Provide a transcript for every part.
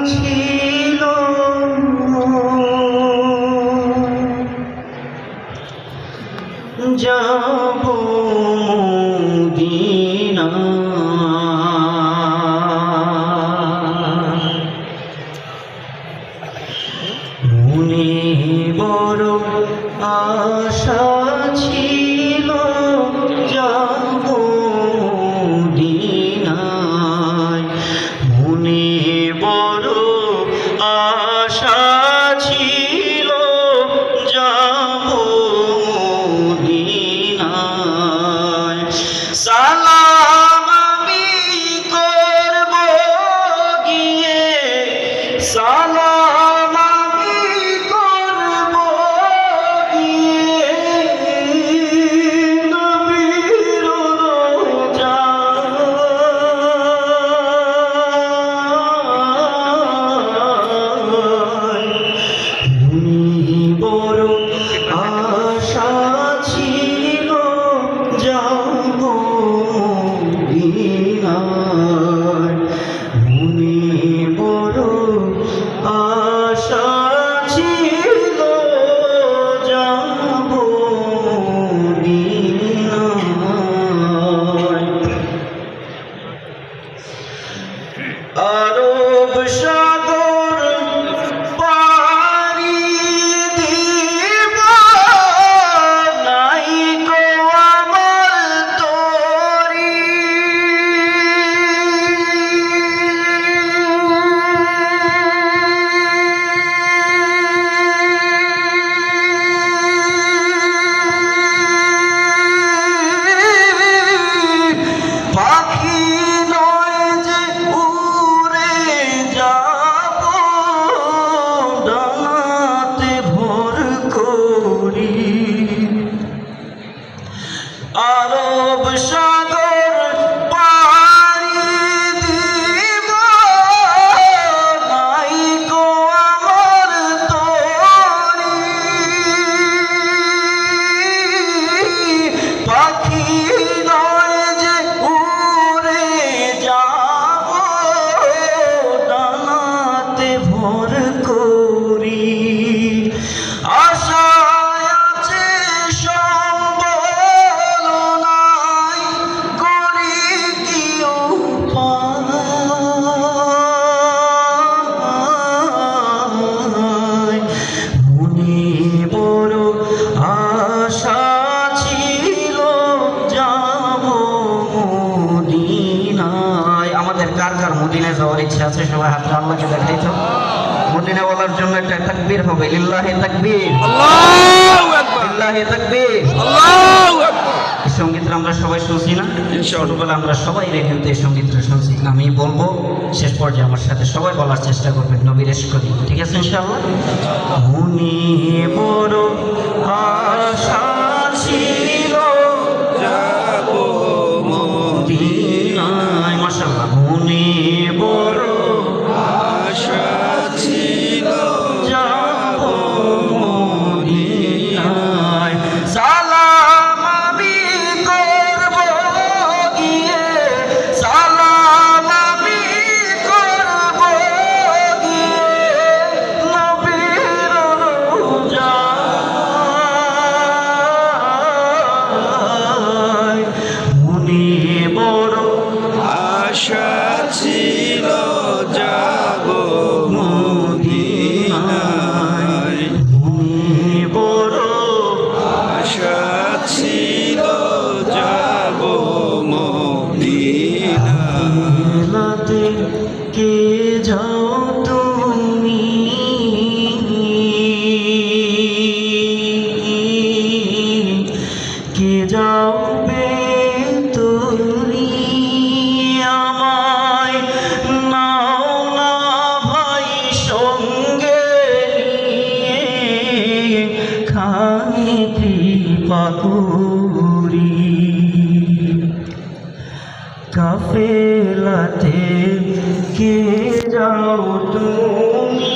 ছিল যাব মদিনা মনে বড় আশা ছিল যাব মদিনায় মনে বড় আশা ছিল যাব মদিনায় সালাম আমি করব গিয়ে সালাম আমি করব গিয়ে নবীর রোজায় মনে বড় আশা ছিল যাব মদিনায় মনে বড় আশা ছিল যাব মদিনায় আরব সাগর পাড়ি দিব নাই গো আমার তরি পাখি নয় যে উড়ে যাব ডানাতে ভর করি আরব সাগর পাড়ি দিব নাই গো আমার তরি পাখি নয় যে উড়ে যাব ডানাতে ভর করি আশায় আছে সম্বল নাই করি কি উপায় মনে বড় আশা ছিল যাব মদিনায় আমাদের কার কার মদিনায় যাওয়ার ইচ্ছা আছে সবাই হাতটা আল্লাহকে দেখাই তো মদিনা বলার জন্য একটা তাকবীর হবে লিল্লাহি তাকবীর আল্লাহু আকবার লিল্লাহি তাকবীর আল্লাহু আকবার এই সঙ্গীতটা আমরা সবাই শুনছি না ছোটবেলা আমরা সবাই রেডিওতে এই সঙ্গীতটা শুনছি আমি বলবো শেষ পর্যায়ে আমার সাথে সবাই বলার চেষ্টা করবেন নবীর ইশক করি ঠিক আছে ইনশাআল্লাহ মনে বড় আশা ছিল যাব মদিনায় মাশাআল্লাহ মনে বড় আশা ছিল যাব মদিনায় সালাম আমি করব গিয়ে সালাম আমি করব গিয়ে নবীর রোজায় মনে বড় আশা ছিল যাব মদিনায় মনে বড় আশা ছিল যাব মদিনায় মেলাতে কে যাও তুমি কে যাবে তুমি আমায় নাও না ভাই সঙ্গে নিয়ে খানি কৃপা করি কাফেলাতে কে যাও তুমি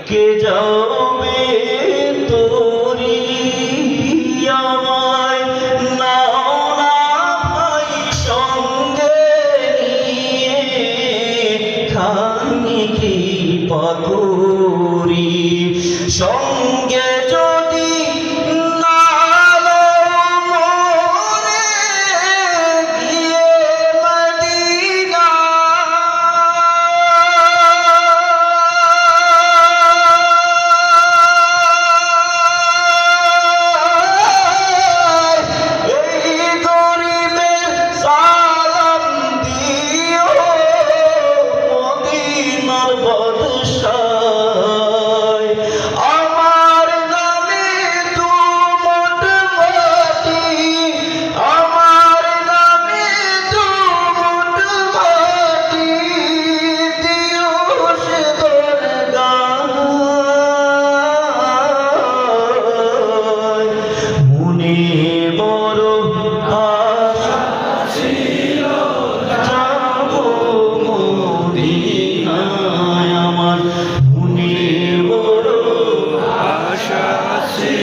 কে যাবে তোরি আমায় নাও আশা ছিল যাব মদিনায় আমার মনে বড় আশা ছিল